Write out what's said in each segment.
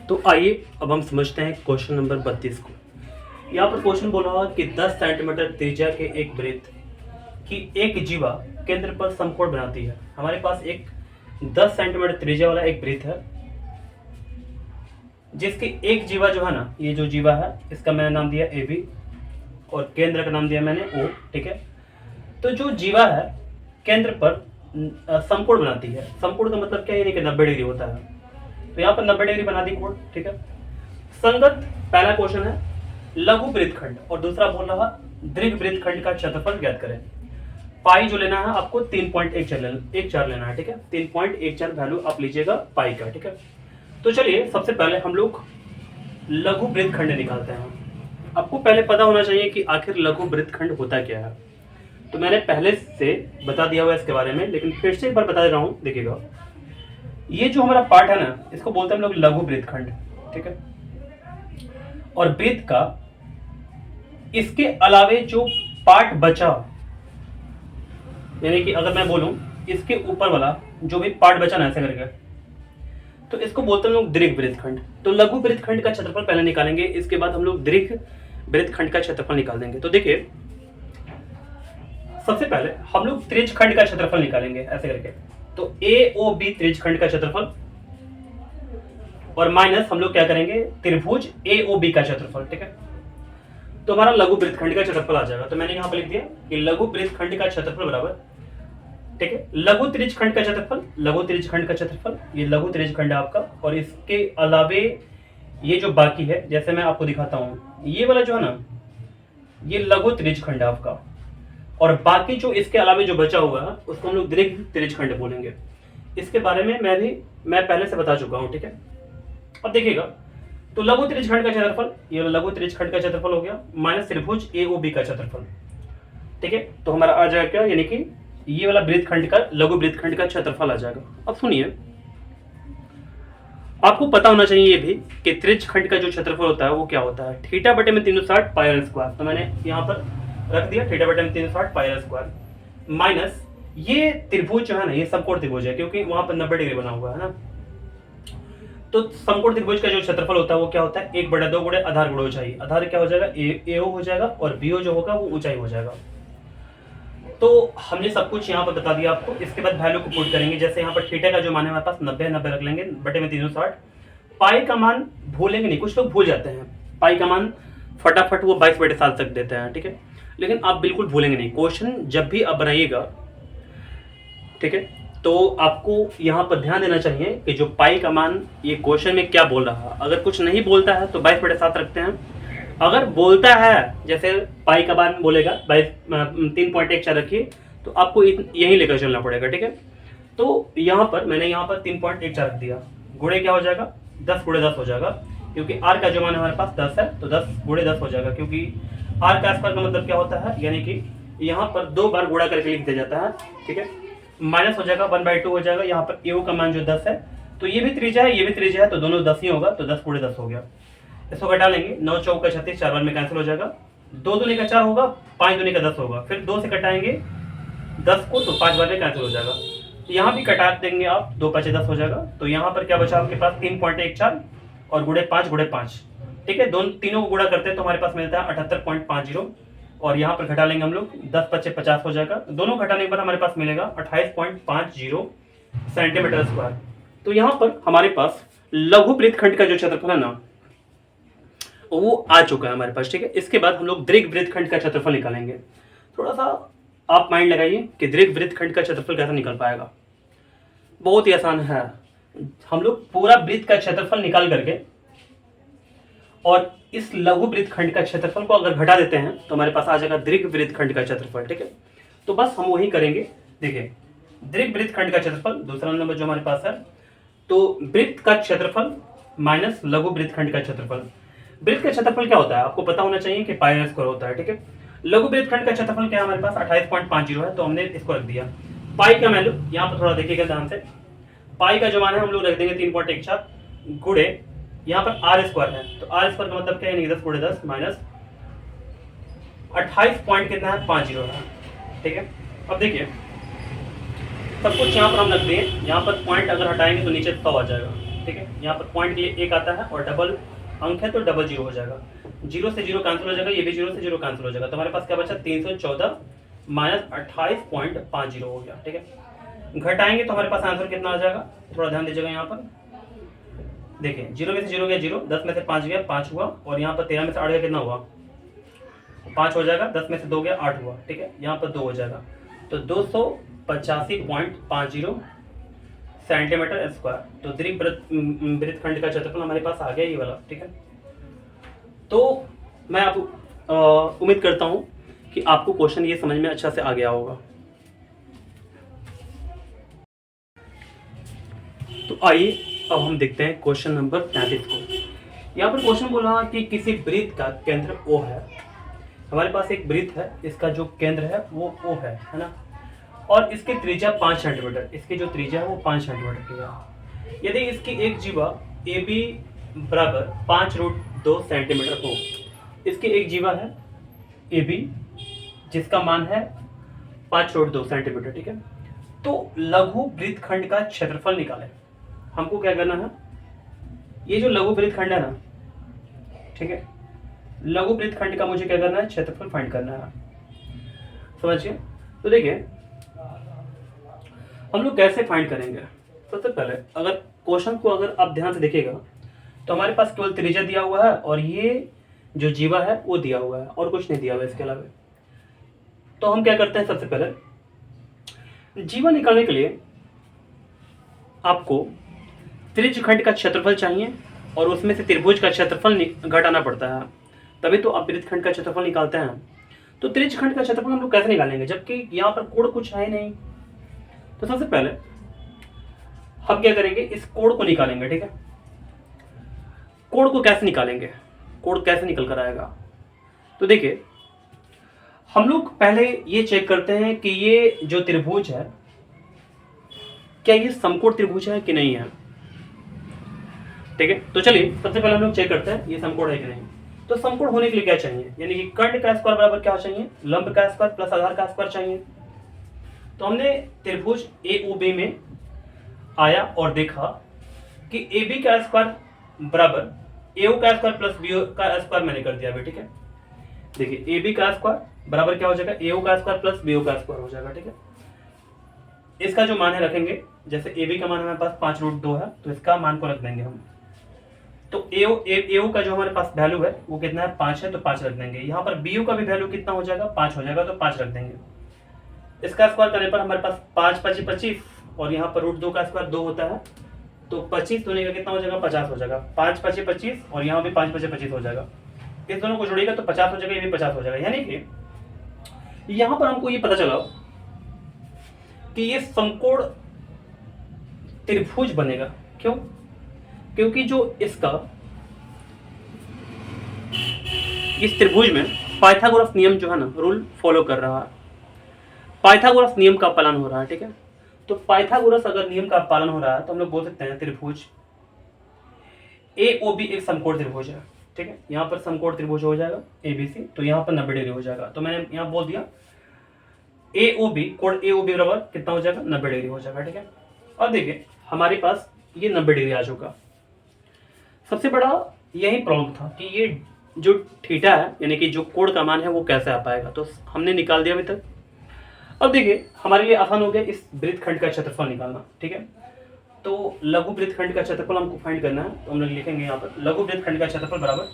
तो आइए अब हम समझते हैं क्वेश्चन नंबर 32 को। यहाँ पर क्वेश्चन बोला हुआ कि 10 सेंटीमीटर त्रिज्या के एक वृत्त की एक जीवा केंद्र पर समकोण बनाती है। हमारे पास एक 10 सेंटीमीटर त्रिज्या वाला एक वृत्त है जिसकी एक जीवा जो है ना, ये जो जीवा है इसका मैंने नाम दिया ए बी और केंद्र का नाम दिया मैंने ओ। ठीक है, तो जो जीवा है केंद्र पर समकोण बनाती है। समकोण का मतलब क्या है, यानी कि 90 डिग्री होता है। तो यहाँ पर 90 डिग्री बना दी कोण। ठीक है, संगत पहला क्वेश्चन है लघु वृत्तखंड और दूसरा बोल रहा दीर्घ वृत्तखंड का क्षेत्रफल ज्ञात करें। पाई जो लेना है आपको 3.14 लेना है। ठीक है, 3.14 वैल्यू आप लीजिएगा पाई का। ठीक है, तो चलिए सबसे पहले हम लोग लघु वृत्तखंड निकालते हैं। आपको पहले पता होना चाहिए कि आखिर लघु वृत्तखंड होता क्या है। तो मैंने पहले से बता दिया हुआ इसके बारे में, लेकिन फिर से एक बार बता दे रहा हूँ। देखिएगा, ये जो हमारा पार्ट है ना, इसको बोलते हैं हम लोग लघु वृत्तखंड। ठीक है, और वृत्त का इसके अलावे जो पार्ट बचा, यानी कि अगर मैं बोलूं इसके ऊपर वाला जो भी पार्ट बचा ना ऐसे करके, तो इसको बोलते हैं हम लोग दीर्घ वृत्तखंड। तो लघु वृत्तखंड का क्षेत्रफल पहले निकालेंगे, इसके बाद हम लोग दीर्घ वृत्तखंड का क्षेत्रफल निकाल देंगे। तो देखिए, सबसे पहले हम लोग त्रिज्यखंड का क्षेत्रफल निकालेंगे ऐसे करके। तो ए ओ बी त्रिज्यखंड का क्षेत्रफल और माइनस हम लोग क्या करेंगे, त्रिभुज ए ओ बी का क्षेत्रफल। ठीक है, तो हमारा लघु वृत्तखंड का क्षेत्रफल आ जाएगा। तो मैंने यहां पर लिख दिया कि लघु वृत्तखंड का क्षेत्रफल बराबर, ठीक है, लघु त्रिज्यखंड का क्षेत्रफल, लघु त्रिज्यखंड का क्षेत्रफल, ये लघु त्रिज्यखंड है आपका, और इसके अलावे ये जो बाकी है, जैसे मैं आपको दिखाता हूं, ये वाला जो है ना, ये लघु त्रिज्यखंड है आपका, और बाकी जो इसके अलावे जो बचा हुआ है उसको हम लोग दीर्घ त्रिज्यखंड बोलेंगे। इसके बारे में मैं पहले से बता चुका हूं। ठीक है, अब देखिएगा, तो लघु त्रिज्यखंड का क्षेत्रफल, ये लघु त्रिज्यखंड का क्षेत्रफल हो गया, माइनस त्रिभुज ए ओ बी का क्षेत्रफल। ठीक है, तो हमारा आ जाएगा क्या, यानी कि ये वाला वृत्तखंड का, लघु वृत्तखंड का क्षेत्रफल आ जाएगा। अब सुनिए, आपको पता होना चाहिए ये भी कि त्रिज्यखंड का जो क्षेत्रफल होता है वो क्या होता है, थीटा बटे में 360 पाई आर स्क्वायर। तो मैंने यहाँ पर रख दिया थीटा बटे में 360 पाई आर स्क्वायर, माइनस ये त्रिभुज जो है ना, ये समकोण त्रिभुज है क्योंकि वहां पर 90 डिग्री बना हुआ है ना। तो समकोण त्रिभुज का जो क्षेत्रफल होता है वो क्या होता है, 1/2 गुणे आधार गुणे ऊंचाई। आधार क्या हो जाएगा, ए हो जाएगा, और बी जो होगा वो ऊंचाई हो जाएगा। तो हमने सब कुछ यहाँ पर बता दिया आपको। इसके बाद वैल्यू को पुट करेंगे, जैसे यहाँ पर थीटा का जो मान है हमारे पास 90 रख लेंगे बटे में 360। पाई का मान भूलेंगे नहीं, कुछ लोग भूल जाते हैं पाई का मान, फटाफट वो 22/7 तक देते हैं। ठीक है, लेकिन आप बिल्कुल भूलेंगे नहीं। क्वेश्चन जब भी आप बनाइएगा, ठीक है, तो आपको यहाँ पर ध्यान देना चाहिए कि जो पाई का मान ये क्वेश्चन में क्या बोल रहा है। अगर कुछ नहीं बोलता है तो 22/7 रखते हैं, अगर बोलता है जैसे पाई का मान बोलेगा 3.14 रखिए, तो आपको यही लेकर चलना पड़ेगा। ठीक है, तो यहाँ पर मैंने यहाँ पर 3.14 रख दिया, गुणे क्या हो जाएगा, 10 गुणे 10 हो जाएगा, क्योंकि आर का जो मान हमारे पास 10 है, तो 10 गुणे 10 हो जाएगा, क्योंकि आर का स्क्वायर का मतलब क्या होता है, यानी कि यहाँ पर 2 बार गुणा करके लिख दिया जाता है। ठीक है, माइनस हो जाएगा 1/2 हो जाएगा। यहाँ पर ए का मान जो 10 है, तो ये भी त्रिज्या है, ये भी त्रिज्या है, तो दोनों 10 ही होगा, तो 10 गुणे 10 हो गया। इसको घटा लेंगे, 9 चौका 36, 4 बार में कैंसिल हो जाएगा, 2 दूनी का 4 होगा, 5 दूनी का 10 होगा, फिर 2 से कटाएंगे 10 को, तो 5 बार में कैंसिल हो जाएगा। तो यहाँ भी कटा देंगे आप, 2 5 10 हो जाएगा। तो यहाँ पर क्या बचा आपके पास, 3.14 और गुणे 5 गुणे 5। ठीक है, तीनों को गुणा करते हैं तो हमारे पास मिलता है 78.50, और यहाँ पर घटा लेंगे हम लोग, 10 5 50 हो जाएगा, दोनों घटाने के बाद हमारे पास मिलेगा 28.50 सेंटीमीटर स्क्वायर। तो यहाँ पर हमारे पास लघु वृत्तखंड का जो क्षेत्रफल है ना, वो आ चुका है हमारे पास। ठीक है, इसके बाद हम लोग दीर्घ वृत्तखंड का क्षेत्रफल निकालेंगे। थोड़ा सा आप माइंड लगाइए कि दीर्घ वृत्तखंड का क्षेत्रफल कैसे निकल पाएगा। बहुत ही आसान है, हम लोग पूरा वृत्त का क्षेत्रफल निकाल करके और इस लघु वृत्तखंड का क्षेत्रफल को अगर घटा देते हैं तो हमारे पास आ जाएगा दीर्घ वृत्तखंड का क्षेत्रफल। ठीक है, तो बस हम वही करेंगे। देखिए, दीर्घ वृत्तखंड का क्षेत्रफल दूसरा नंबर जो हमारे पास है, तो वृत्त का क्षेत्रफल माइनस लघु वृत्तखंड का क्षेत्रफल। वृत्त का क्षेत्रफल क्या होता है आपको पता होना चाहिए कि पाई आर स्क्वायर होता है। ठीक है, लघु वृत्तखंड का क्षेत्रफल क्या है हमारे पास, 28.50 है, तो हमने इसको रख दिया। पाई का वैल्यू यहाँ पर थोड़ा देखिएगा ध्यान से, पाई का जो मान है हम लोग रख देंगे 3.14 गुणे, यहाँ पर आर स्क्वायर है, तो आर स्क्वायर का मतलब क्या है, 10 गुणे 10 माइनस 28 पॉइंट कितना है, 50 है। ठीक है, अब देखिए सब कुछ यहाँ पर हम रख दिए, यहाँ पर पॉइंट अगर हटाएंगे तो नीचे 100 आ जाएगा। ठीक है। यहाँ पर पॉइंट के लिए 1 आता है और डबल अंक है तो डबल 0 हो जाएगा। 0 से 0 कैंसिल हो जाएगा, ये भी 0 से 0 कैंसिल हो जाएगा। तो हमारे पास क्या बचा 314 माइनस 28.50 हो गया, ठीक है। घटाएंगे तो हमारे पास आंसर कितना आ जाएगा, थोड़ा ध्यान दीजिएगा। यहाँ पर देखिए 0 में से 0 गया 0, 10 में से 5 गया 5 हुआ, और यहाँ पर 13 में से 8 गया कितना हुआ 5 हो जाएगा, 10 में से 2 गया 8 हुआ, ठीक है। यहाँ पर 2 हो जाएगा तो 285.50 सेंटीमीटर स्क्वायर। तो वृत्तखंड का क्षेत्रफल हमारे पास आ गया ये वाला, ठीक है। तो मैं आप उम्मीद करता हूँ कि आपको क्वेश्चन ये समझ में अच्छा से आ गया होगा। तो आइए अब हम देखते हैं क्वेश्चन नंबर 33 को। यहाँ पर क्वेश्चन बोला कि किसी वृत्त का केंद्र O है। हमारे पास एक वृत्त है, इसका जो केंद्र है वो O है ना, और इसकी त्रिज्या 5 सेंटीमीटर, इसकी जो त्रिज्या है वो 5 सेंटीमीटर की है। यदि इसकी एक जीवा AB बराबर 5√2 सेंटीमीटर हो, इसकी एक जीवा है AB जिसका मान है 5√2 सेंटीमीटर, ठीक है। तो लघु वृत्तखंड का क्षेत्रफल निकालें। हमको क्या करना है, ये जो लघु वृत्तखंड है ना, ठीक है, लघु वृत्तखंड का मुझे क्या करना है, क्षेत्रफल फाइंड करना है, समझिए। तो देखिए हम लोग कैसे फाइंड करेंगे। सबसे पहले अगर क्वेश्चन को अगर आप ध्यान से देखिएगा तो हमारे पास केवल त्रिज्या दिया हुआ है और ये जो जीवा है वो दिया हुआ है और कुछ नहीं दिया हुआ है इसके अलावा। तो हम क्या करते हैं, सबसे पहले जीवा निकालने के लिए आपको त्रिज्यखंड का क्षेत्रफल चाहिए और उसमें से त्रिभुज का क्षेत्रफल घटाना पड़ता है, तभी तो आप वृत्तखंड का क्षेत्रफल निकालते हैं। तो त्रिज्यखंड का क्षेत्रफल हम लोग कैसे निकालेंगे जबकि यहाँ पर कोण कुछ है नहीं। तो सबसे पहले हम क्या करेंगे, इस कोण को निकालेंगे, ठीक है। कोण को कैसे निकालेंगे, कोण कैसे निकल कर आएगा। तो देखिए हम लोग पहले ये चेक करते हैं कि ये जो त्रिभुज है क्या ये समकोण त्रिभुज है कि नहीं है, ठीक है। तो चलिए सबसे पहले हम लोग चेक करते हैं ये समकोण है कि नहीं। तो समकोण होने के लिए क्या चाहिए, यानी कि कर्ण का स्क्वायर बराबर क्या चाहिए, लंब का स्क्वायर प्लस आधार का स्क्वायर चाहिए। तो हमने त्रिभुज AOB में आया और देखा कि AB का स्क्वायर बराबर AO का स्क्वायर प्लस BO का स्क्वायर मैंने कर दिया अभी, ठीक है। देखिए AB का स्क्वायर बराबर क्या हो जाएगा, AO का स्क्वायर प्लस BO का स्क्वायर हो जाएगा, ठीक है। इसका जो मान है रखेंगे, जैसे AB का मान हमारे पास 5√2 है तो इसका मान को रख देंगे हम। तो AO का जो हमारे पास वैल्यू है वो कितना है 5 है तो 5 रख देंगे। यहाँ पर BO का भी वैल्यू कितना हो जाएगा 5 हो जाएगा तो 5 रख देंगे। इसका स्क्वायर करने पर हमारे पास 5 5 25 और यहाँ पर √2 का स्क्वायर 2 होता है तो 25 होने का कितना हो जाएगा 50 हो जाएगा। 5 5 25 और यहाँ भी 5 5 25 हो जाएगा। इस दोनों को जोड़िएगा तो 50 हो जाएगा, ये भी 50 हो जाएगा। यानी कि यहाँ पर हमको ये पता चला कि ये समकोण त्रिभुज बनेगा। क्यों, क्योंकि जो इसका इस त्रिभुज में पाइथागोरस नियम जो है ना रूल फॉलो कर रहा है, पाइथागोरस नियम का पालन हो रहा है, ठीक है। तो पाइथागोरस अगर नियम का पालन हो रहा है तो हम लोग बोल सकते हैं त्रिभुज AOB एक समकोण त्रिभुज है, ठीक है। यहाँ पर समकोण त्रिभुज हो जाएगा ABC, तो यहाँ पर 90 डिग्री हो जाएगा। तो मैंने यहाँ बोल दिया AOB, कोण AOB बराबर कितना हो जाएगा 90 डिग्री हो जाएगा, ठीक है। और देखिए हमारे पास ये 90 डिग्री आ चुका। सबसे बड़ा यही प्रॉब्लम था कि ये जो थीटा है यानी कि जो कोण का मान है वो कैसे आ पाएगा, तो हमने निकाल दिया अभी तक। अब देखिए हमारे लिए आसान हो गया इस वृत्तखंड का क्षेत्रफल निकालना, ठीक है। तो लघु वृत्तखंड का क्षेत्रफल हमको फाइंड करना है, तो हम लोग लिखेंगे यहाँ पर लघु वृत्तखंड का क्षेत्रफल बराबर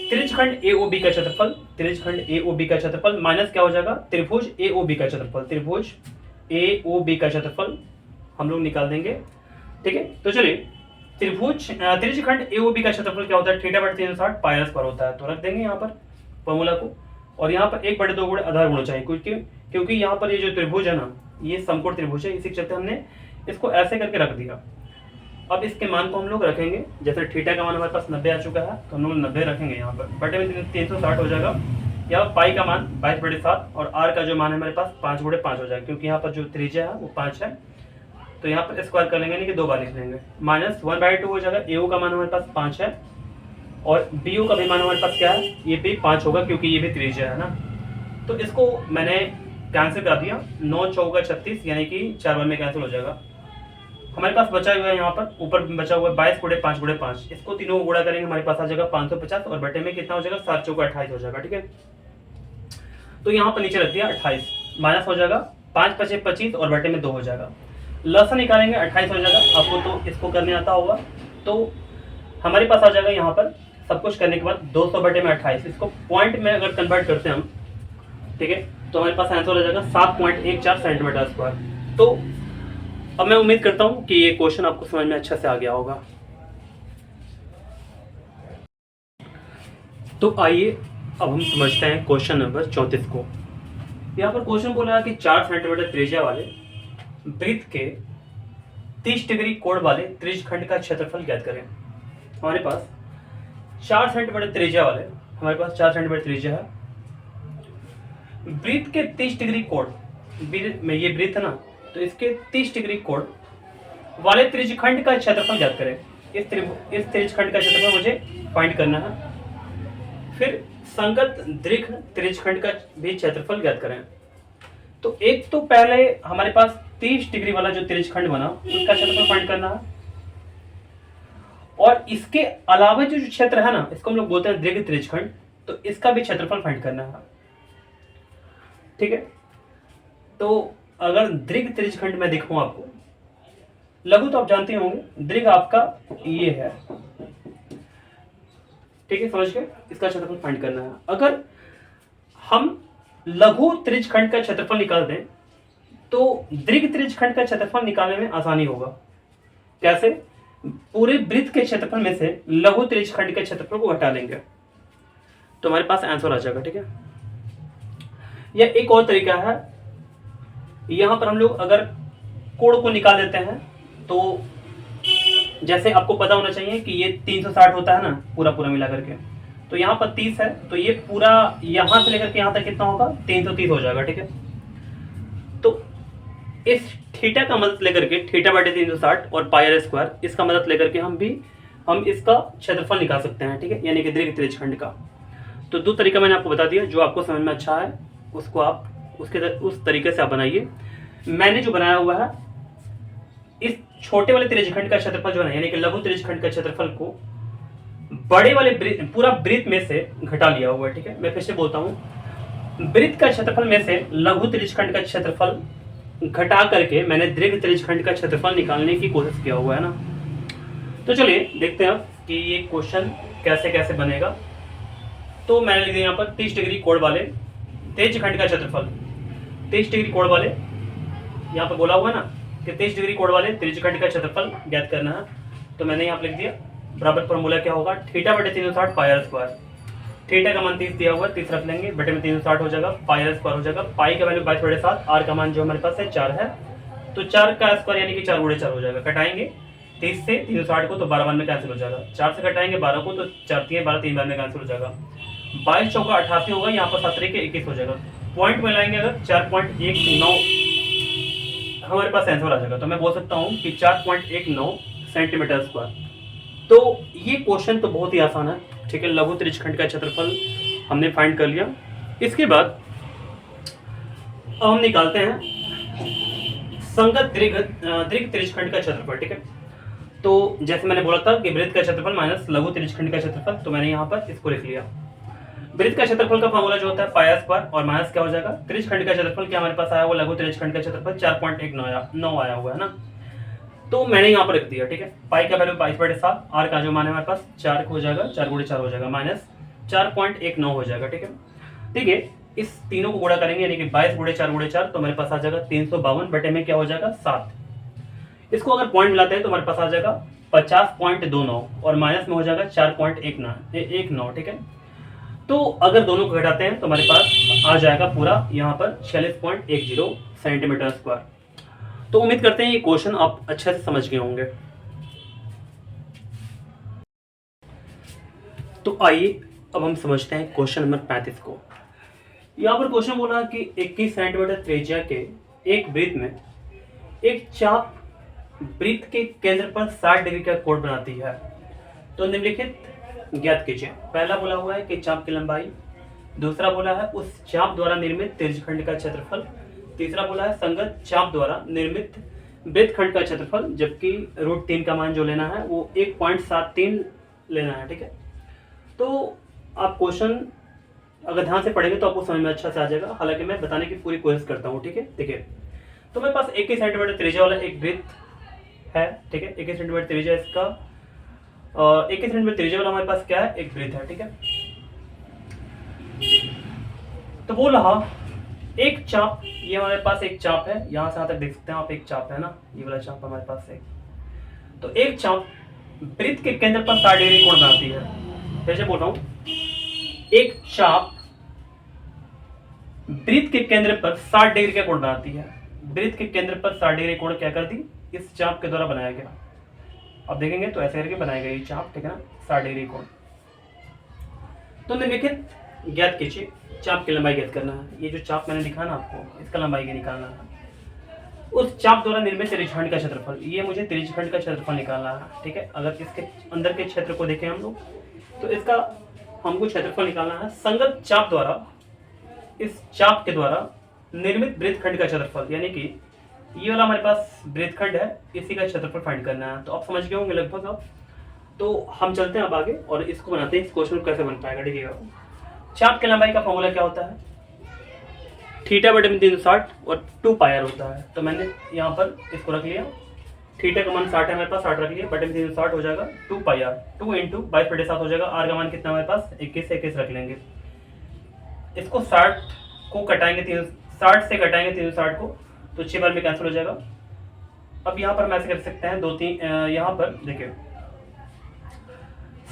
त्रिज्यखंड AOB का क्षेत्रफल, त्रिज्यखंड AOB का क्षेत्रफल माइनस क्या हो जाएगा त्रिभुज AOB का क्षेत्रफल, त्रिभुज AOB का क्षेत्रफल हम लोग निकाल देंगे, ठीक है। तो चलिए त्रिज्यखंड AOB का क्षेत्रफल क्या होता है, θ/360 पाई स्क्वायर होता है। तो रख देंगे यहाँ पर फॉर्मूला को, और यहाँ पर 1/2 आधार गुणा चाहिए क्योंकि यहाँ पर ये जो त्रिभुज है ना ये समकोण त्रिभुज है, इसी के चलते हमने इसको ऐसे करके रख दिया। अब इसके मान को हम लोग रखेंगे, जैसे थीटा का मान हमारे पास 90 आ चुका है तो हम लोग 90 रखेंगे यहाँ पर, बटे में 360 हो जाएगा। यहाँ पाई का मान 22/7 और आर का जो मान है हमारे पास 5/5 हो जाएगा, क्योंकि यहाँ पर जो त्रिज्या है वो 5 है। तो यहाँ पर स्क्वायर कर लेंगे यानी कि 2 बार लिख लेंगे, माइनस 1/2 हो जाएगा। AO का मान हमारे पास 5 है और BO का भी मान हमारे पास क्या है, ये भी 5 होगा क्योंकि ये भी त्रिज्या है ना। तो इसको मैंने कैंसिल कर दिया, 9 चौका 36 यानी कि 4 बार में कैंसिल हो जाएगा। हमारे पास बचा हुआ है यहाँ पर ऊपर बचा हुआ है 22 गुणे 5 गुणे 5, इसको तीनों को गुणा करेंगे हमारे पास आ जाएगा 550 और बटे में कितना हो जाएगा 7 चौका 28 हो जाएगा। ठीक है, तो यहाँ पर नीचे रख दिया 28 माइनस हो जाएगा 5 पचे 25 और बटे में 2 हो जाएगा। लसन निकालेंगे 28 हो जाएगा, आपको तो इसको करने आता होगा। तो हमारे पास आ जाएगा यहाँ पर सब कुछ करने के बाद 200 बटे में 28, इसको पॉइंट में अगर कन्वर्ट करते हैं हम, ठीक है, तो हमारे पास आंसर हो जाएगा 7.14 सेंटीमीटर स्क्वायर। तो अब मैं उम्मीद करता हूँ कि ये क्वेश्चन आपको समझ में अच्छा से आ गया होगा। तो आइए अब हम समझते हैं क्वेश्चन नंबर 34 को। यहाँ पर क्वेश्चन बोला है कि 4 सेंटीमीटर त्रिज्या वाले वृत्त के 30 डिग्री कोण वाले त्रिज्यखंड का क्षेत्रफल ज्ञात करें। हमारे पास 4 सेंटीमीटर त्रिज्या वाले, हमारे पास 4 सेंटीमीटर त्रिज्या है, वृत्त के 30 डिग्री कोण में, ये वृत्त है ना, तो इसके 30 डिग्री कोण वाले त्रिज्यखंड का क्षेत्रफल ज्ञात करें। इस त्रिज्यखंड का क्षेत्रफल मुझे फाइंड करना है। फिर संगत दीर्घ त्रिज्यखंड का भी क्षेत्रफल ज्ञात करें। तो एक तो पहले हमारे पास 30 डिग्री वाला जो त्रिज्यखंड बना उसका क्षेत्रफल फाइंड करना है, और इसके अलावा जो क्षेत्र है ना, इसको हम लोग बोलते हैं दीर्घ त्रिज्यखंड, तो इसका भी क्षेत्रफल फाइंड करना है। ठीक है, तो अगर दीर्घ त्रिज्यखंड में दिखाऊं आपको, लघु तो आप जानते होंगे, दीर्घ आपका ये है। ठीक है, समझ गए, इसका क्षेत्रफल फाइंड करना है। अगर हम लघु त्रिज्यखंड का क्षेत्रफल निकाल दें तो दीर्घ त्रिज्यखंड का क्षेत्रफल निकालने में आसानी होगा। कैसे? पूरे वृत्त के क्षेत्रफल में से लघु त्रिज्यखंड के क्षेत्रफल को घटा लेंगे तो हमारे पास आंसर आ जाएगा। ठीक है, यह एक और तरीका है। यहां पर हम लोग अगर कोण को निकाल देते हैं तो जैसे आपको पता होना चाहिए कि ये 360 होता है ना, पूरा पूरा मिला करके, तो यहाँ पर 30 है, तो ये पूरा यहां से लेकर के यहां तक कितना होगा, 330 हो जाएगा। ठीक है, तो इस थीटा का मदद लेकर के, थीटा बटे 360 और पाई आर स्क्वायर, इसका मदद लेकर के हम इसका क्षेत्रफल निकाल सकते हैं। ठीक है, यानी कि दीर्घ त्रिज्यखंड का। तो दो तरीका मैंने आपको बता दिया, जो आपको समझ में अच्छा है उसको आप उस तरीके से आप बनाइए। मैंने जो बनाया हुआ है, इस छोटे वाले त्रिज्यखंड का क्षेत्रफल जो है, यानी कि लघु त्रिज्यखंड का क्षेत्रफल को बड़े वाले पूरा वृत्त में से घटा लिया हुआ है। ठीक है, मैं फिर से बोलता हूँ, वृत्त का क्षेत्रफल में से लघु त्रिज्यखंड का क्षेत्रफल घटा करके मैंने दीर्घ त्रिज्यखंड का क्षेत्रफल निकालने की कोशिश किया हुआ है ना। तो चलिए देखते हैं कि ये क्वेश्चन कैसे कैसे बनेगा। तो मैंने लिख दिया यहाँ पर 30 डिग्री कोण वाले त्रिज्यखंड का क्षेत्रफल, 30 डिग्री कोण वाले, यहाँ पर बोला हुआ है ना कि 30 डिग्री कोण वाले त्रिज्यखंड का क्षेत्रफल ज्ञात करना है। तो मैंने यहाँ पर लिख दिया, बराबर फॉर्मूला क्या होगा, थीटा बटे 360 पाई आर स्क्वायर। थीटा का मान 30 दिया हुआ है, 30 रख लेंगे, बटे में 360 हो जाएगा, पाई आर स्क्वायर हो जाएगा। पाई का वैल्यू 22/7, आर का मान जो हमारे पास है 4 है, तो 4 का स्क्वायर यानी कि 4 गुणे 4 हो जाएगा। कटाएंगे 30 से 360 को तो 12 बार में कैंसिल हो जाएगा, 4 से कटाएंगे 12 को तो 4 3 12 3 बार में कैंसिल हो जाएगा। 22 चौका 88 होगा, यहाँ पर 7 के 21 हो जाएगा। पॉइंट में लाएंगे अगर 4.19 हमारे पास आंसर आ जाएगा। तो मैं बोल सकता हूँ कि 4.19 सेंटीमीटर स्क्वायर। तो ये क्वेश्चन तो बहुत ही आसान है। ठीक है, लघु त्रिज्यखंड का क्षेत्रफल हमने फाइंड कर लिया। इसके बाद अब हम निकालते हैं संगत दीर्घ त्रिज्यखंड का क्षेत्रफल। ठीक है, तो जैसे मैंने बोला था कि वृत्त का क्षेत्रफल माइनस लघु त्रिज्यखंड का क्षेत्रफल, तो मैंने यहाँ पर इसको लिख लिया। वृत्त का क्षेत्रफल का फॉर्मूला जो होता है पाई आर स्क्वायर और माइनस क्या हो जाएगा, त्रिज्यखंड का क्षेत्रफल क्या हमारे पास आया हुआ, लघु त्रिज्यखंड का क्षेत्रफल 4.19 आया हुआ है ना, तो मैंने यहाँ पर रख दिया। ठीक है, पाई का वैल्यू 22/7, आर का जो मान है हमारे पास 4 हो जाएगा, 4 गुणे 4 हो जाएगा, माइनस 4.19 हो जाएगा। ठीक है, ठीक है, इस तीनों को गुणा करेंगे यानी कि 22 गुणे 4 तो हमारे पास आ जाएगा 352 बटे में क्या हो जाएगा 7। इसको अगर पॉइंट मिलाते हैं तो हमारे पास आ जाएगा 50.29 और माइनस में हो जाएगा 4.19। ठीक है, तो अगर दोनों को घटाते हैं तो हमारे पास आ जाएगा पूरा यहाँ पर 46.10 सेंटीमीटर स्क्वायर। तो उम्मीद करते हैं ये क्वेश्चन आप अच्छे से समझ गए होंगे। तो आइए अब हम समझते हैं क्वेश्चन नंबर 35 को। यहाँ पर क्वेश्चन बोला कि 21 सेंटीमीटर त्रिज्या के एक वृत्त में एक चाप वृत्त के केंद्र पर 60 डिग्री का कोण बनाती है, तो निम्नलिखित ज्ञात कीजिए। पहला बोला हुआ है कि चाप की लंबाई, दूसरा बोला है उस चाप द्वारा निर्मित त्रिज्यखंड का क्षेत्रफल, तीसरा बोला है संगत चाप द्वारा निर्मित वृत्तखंड का क्षेत्रफल, जबकि √3 का मान जो लेना है वो 1.73 लेना है। ठीक है, तो आप क्वेश्चन अगर ध्यान से पढ़ेंगे तो आपको समझ में अच्छा से आ जाएगा। हालांकि मैं बताने की पूरी कोशिश करता हूँ। ठीक है, देखिए, तो मेरे पास 21 सेंटीमीटर त्रिज्या वाला एक वृत्त है। ठीक है, 21 सेंटीमीटर त्रिज्या इसका, 21 सेंटीमीटर त्रिज्या वाला हमारे पास क्या है, एक वृत्त है। ठीक है, तो बोल रहा एक चाप, ये हमारे पास एक चाप है, यहां से यहां तक देख सकते हैं आप, एक चाप है ना, ये वाला चाप हमारे पास है। तो एक चाप वृत्त के केंद्र पर 60 डिग्री कोण बनाती है। फिर से बोल रहा हूं, एक चाप वृत्त के केंद्र पर 60 डिग्री का कोण बनाती है। वृत्त के केंद्र पर 60 डिग्री कोण क्या कर दी, इस चाप के द्वारा बनाया गया। अब देखेंगे तो ऐसे करके बनाया गया ये चाप, ठीक है ना, 60 डिग्री कोण। तो निम्नलिखित ज्ञात कीजिए, चाप की लंबाई ज्ञात करना है। ये जो चाप मैंने दिखा ना आपको, इसका लंबाई क्या निकालना है। उस चाप द्वारा निर्मित त्रिज्यखंड का क्षेत्रफल, ये मुझे त्रिज्यखंड का क्षेत्रफल निकालना है। ठीक है, अगर इसके अंदर के क्षेत्र को देखें हम लोग, तो इसका हमको क्षेत्रफल निकालना है। संगत चाप द्वारा, इस चाप के द्वारा निर्मित वृत्तखंड का क्षेत्रफल, यानी कि ये वाला हमारे पास वृत्तखंड है, इसी का क्षेत्रफल फाइंड करना है। तो आप समझ गए होंगे लगभग अब। तो हम चलते हैं अब आगे और इसको बनाते हैं, इस क्वेश्चन कैसे बन पाएगा। ठीक है, चाप की लंबाई का फॉर्मूला क्या होता है, θ/360 और 2 पायर होता है। तो मैंने यहाँ पर इसको रख लिया, थीटा का मान 60 है मेरे पास, 60 रख लिया, बटे में 360 हो जाएगा 2 पायर, 2 इंटू 22/7 हो जाएगा। आर का मान कितना हमारे पास, 21 रख लेंगे। इसको 60 को कटाएंगे, 60 से कटाएंगे 360 को, तो 6 बार में कैंसिल हो जाएगा। अब यहाँ पर हम ऐसे कर सकते हैं, 2-3, यहाँ पर देखिए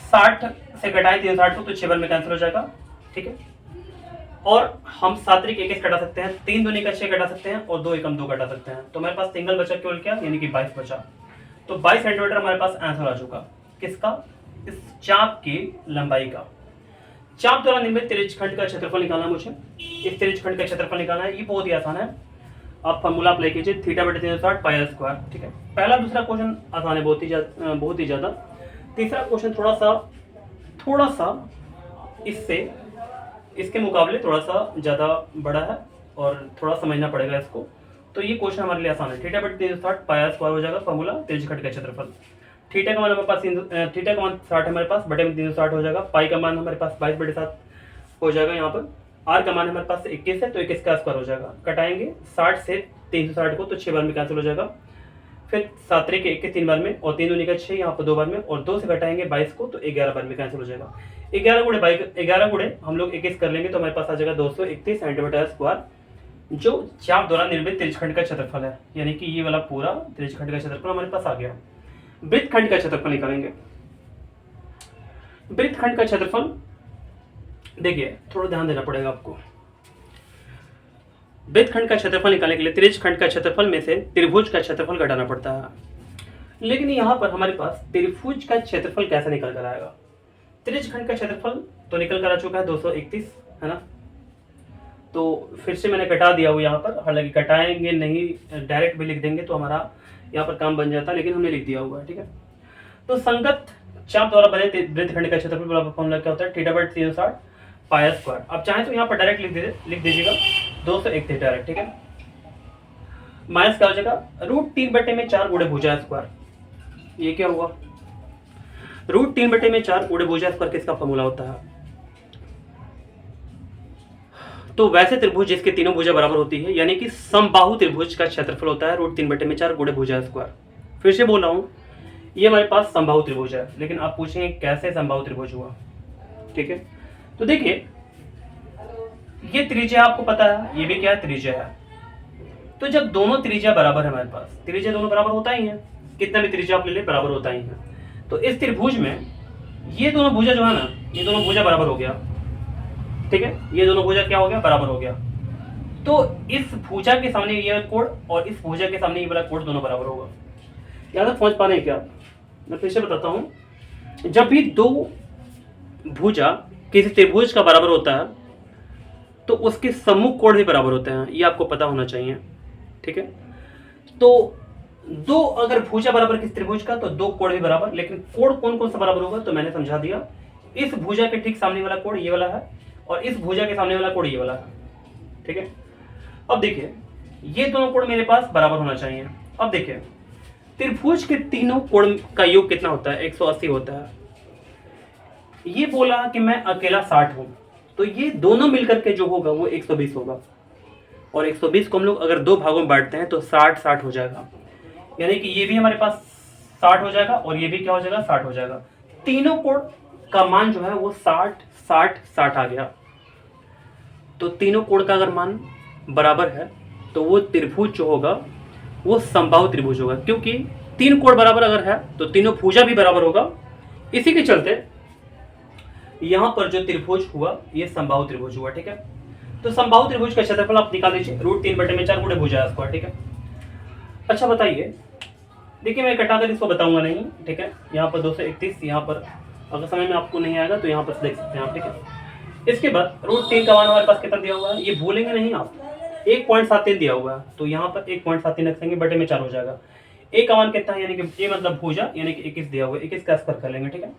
60 से कटाएं 360 को, तो 6 बार में कैंसिल हो जाएगा। ठीक है, और हम 7 × 21 कटा सकते हैं, 3 दूनी का 6 कटा सकते हैं और 2 एकम 2 कटा सकते हैं। तो हमारे पास सिंगल बचा केवल क्या, यानी कि 22 बचा। तो 22 सेंटीमीटर हमारे पास आंसर आ चुका। किसका, इस चाप की लंबाई का। चाप द्वारा निर्मित त्रिज्यखंड का क्षेत्रफल निकालना मुझे, इस त्रिज्यखंड का क्षेत्रफल निकालना है। ये बहुत ही आसान है, आप फॉर्मूला अप्लाई कीजिए, θ/360 πr²। ठीक है, पहला दूसरा क्वेश्चन आसान है बहुत ही ज्यादा। तीसरा क्वेश्चन थोड़ा सा इसके मुकाबले थोड़ा सा ज़्यादा बड़ा है और थोड़ा समझना पड़ेगा इसको। तो ये क्वेश्चन हमारे लिए आसान है। θ/360 πr² हो जाएगा फॉर्मूला त्रिज्यखंड का क्षेत्रफल। थीटा का मान हमारे पास, थीटा का मान 60 है हमारे पास, बटे में 360 हो जाएगा। पाई का मान हमारे पास 22/7 हो जाएगा। यहाँ पर आर का मान हमारे पास 21 है, तो 21 का स्क्वायर हो जाएगा। कटाएंगे 60 से 360 को, तो 6 बार में कैंसिल हो जाएगा। फिर 7 × 21 3 बार में, और 3 दूनी का 6 यहाँ पर 2 बार में, और 2 से घटाएंगे 22 को, तो 11 बार में कैंसिल हो जाएगा। 11 गुणे हम लोग 21 कर लेंगे, तो हमारे पास आ जाएगा 231 सेंटीमीटर स्क्वायर, जो चाप द्वारा निर्मित त्रिज्यखंड का क्षेत्रफल है। यानी कि ये वाला पूरा त्रिज्यखंड का क्षेत्रफल हमारे पास आ गया। वृत्तखंड का क्षेत्रफल निकालेंगे। वृत्तखंड का क्षेत्रफल देखिए, थोड़ा ध्यान देना पड़ेगा आपको। वृत्तखंड का क्षेत्रफल निकालने के लिए त्रिज्यखंड का क्षेत्रफल में से त्रिभुज का क्षेत्रफल घटाना पड़ता है। लेकिन यहाँ पर हमारे पास त्रिभुज का क्षेत्रफल कैसे निकल कर आएगा। त्रिज्यखंड का क्षेत्रफल तो निकल कर आ चुका है 231, है ना। तो फिर से मैंने घटा दिया हुआ यहाँ पर, हालांकि घटाएंगे नहीं, डायरेक्ट भी लिख देंगे तो हमारा यहाँ पर काम बन जाता, लेकिन हमने लिख दिया हुआ है। ठीक है, तो संगत चाप द्वारा बने वृत्तखंड का क्षेत्रफल फॉर्मूला क्या होता है, θ/360 πr²। अब चाहे तो यहाँ पर डायरेक्ट लिख दीजिएगा 201 डायरेक्ट। ठीक है, माइनस क्या हो जाएगा, √3/4 गुणे भुजा स्क्वायर। ये क्या हुआ, √3/4 गुणे भुजा स्क्वायर किसका फॉर्मूला होता है। तो वैसे त्रिभुज जिसके तीनों भुजा बराबर होती है, यानी कि समबाहु त्रिभुज का क्षेत्रफल होता है √3/4 गुणे भुजा स्क्वायर। फिर से बोल रहा हूं, ये हमारे पास समबाहु त्रिभुज है, लेकिन आप पूछेंगे कैसे समबाहु त्रिभुज हुआ। ठीक है, तो देखिए ये त्रिज्या आपको पता है, ये भी क्या है, त्रिज्या है। तो जब दोनों त्रिज्या बराबर है हमारे पास, त्रिज्या दोनों बराबर होता ही है, कितना भी त्रिज्या आप ले ले बराबर होता ही है। तो इस त्रिभुज में ये दोनों भुजा जो है ना, ये दोनों भुजा बराबर हो गया। ठीक है, ये दोनों भुजा क्या हो गया, बराबर हो गया। तो इस भुजा के सामने ये कोण और इस भुजा के सामने ये वाला कोण दोनों बराबर होगा। याद समझ पा रहे हैं क्या, मैं फिर से बताता हूं। जब भी दो भुजा किसी त्रिभुज का बराबर होता है, तो उसके सम्मुख कोण भी बराबर होते हैं, ये आपको पता होना चाहिए। ठीक है, तो दो अगर भुजा बराबर किस त्रिभुज का, तो दो कोण भी बराबर, लेकिन कोण कौन कौन सा बराबर होगा, तो मैंने समझा दिया। इस भुजा के ठीक सामने वाला कोण ये वाला है, और इस भुजा के सामने वाला कोण ये वाला है। ठीक है, अब देखिए ये दोनों कोण मेरे पास बराबर होना चाहिए। अब देखिए त्रिभुज के तीनों कोण का योग कितना होता है? 180 होता है। ये बोला कि मैं अकेला 60 हूं, तो ये दोनों मिलकर के जो होगा वो 120 होगा, और 120 को हम लोग अगर दो भागों में बांटते हैं तो 60-60 हो जाएगा, यानी कि ये भी हमारे पास 60 हो जाएगा और ये भी क्या हो जाएगा? 60 हो जाएगा। तीनों कोण का मान जो है वो 60-60-60 आ गया। तो तीनों कोण का अगर मान बराबर है तो वो त्रिभुज जो होगा वो समबाहु त्रिभुज होगा, क्योंकि तीन कोण बराबर अगर है तो तीनों भुजा भी बराबर होगा। इसी के चलते यहां पर जो त्रिभुज हुआ ये समबाहु त्रिभुज हुआ। ठीक है, तो समबाहु त्रिभुज का क्षेत्रफल आप निकाल लीजिए, √3/4 गुणे भुजा स्क्वायर। ठीक है, अच्छा बताइए, देखिए मैं कटाकर इसको बताऊंगा नहीं। ठीक है, यहाँ पर 231, यहाँ पर अगर समय में आपको नहीं आएगा तो यहाँ पर देख सकते हैं आप। ठीक है, इसके बाद √3 का मान हमारे पास कितना दिया हुआ है, ये भूलेंगे नहीं आप, 1.73 दिया हुआ है, तो यहाँ पर 1.73 रखेंगे, बटे में 4 हो जाएगा। ए का मान कितना है, यानी कि ए मतलब भुजा, यानी कि 21 दिया हुआ है, 21 का स्क्वायर कर लेंगे। ठीक है,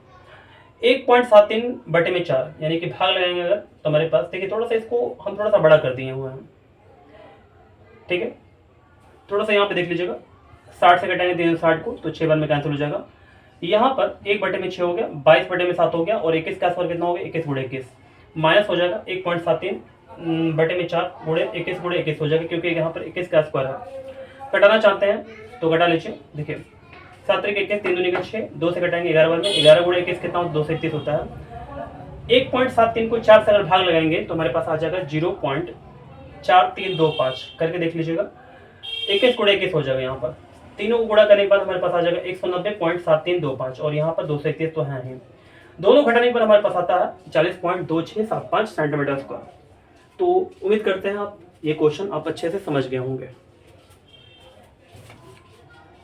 1.73 बटे में 4, यानी कि भाग लगाएंगे अगर तो हमारे पास, देखिए थोड़ा सा इसको हम थोड़ा सा बड़ा कर दिए हुए हैं। ठीक है, थोड़ा सा यहाँ पे देख लीजिएगा, 60 से घटाएंगे 360 को तो 6 बार में कैंसिल हो जाएगा। यहाँ पर 1/6 हो गया, 22/7 हो गया, और 21 का स्क्वायर कितना हो गया? 21 गुणे 21 माइनस हो जाएगा 1.73 बटे में 4 गुणे 21 गुणे 21 हो जाएगा, क्योंकि यहाँ पर 21 का स्क्वायर है। घटाना चाहते हैं तो घटा लीजिए, देखिए 7 3 21, 3 दूनी 6, 2 से घटाएंगे 11 बार में, 11 गुणे 21 कितना हो? 231 होता है। 1.73 को 4 से अगर भाग लगाएंगे तो हमारे पास आ जाएगा 0.4325 करके देख लीजिएगा, 21 गुणे 21 हो जाएगा। यहाँ पर तीनों को गुणा करने के बाद हमारे पास आ जाएगा 190.7325, और यहाँ पर 231 तो है ही, दोनों घटाने पर हमारे पास आता है 40.2675 सेंटीमीटर स्क्वायर। तो उम्मीद करते हैं आप ये क्वेश्चन आप अच्छे से समझ गए होंगे।